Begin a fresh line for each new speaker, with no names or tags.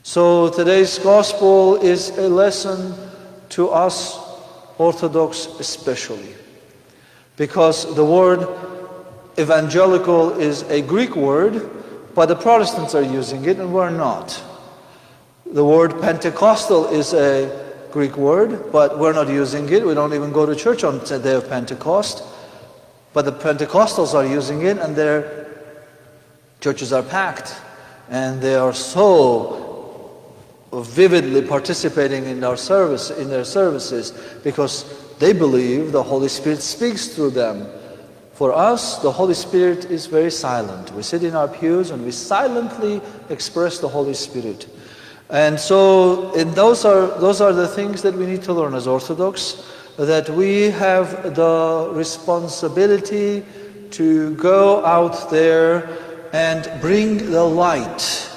So today's gospel is a lesson to us Orthodox especially, because the word evangelical is a Greek word, but the Protestants are using it and we're not. The word Pentecostal is a Greek word, but we're not using it. We don't even go to church on the day of Pentecost. But the Pentecostals are using it, and their churches are packed. And they are so vividly participating in their services, because they believe the Holy Spirit speaks through them. For us, the Holy Spirit is very silent. We sit in our pews and we silently express the Holy Spirit. And so those are the things that we need to learn as Orthodox, that we have the responsibility to go out there and bring the light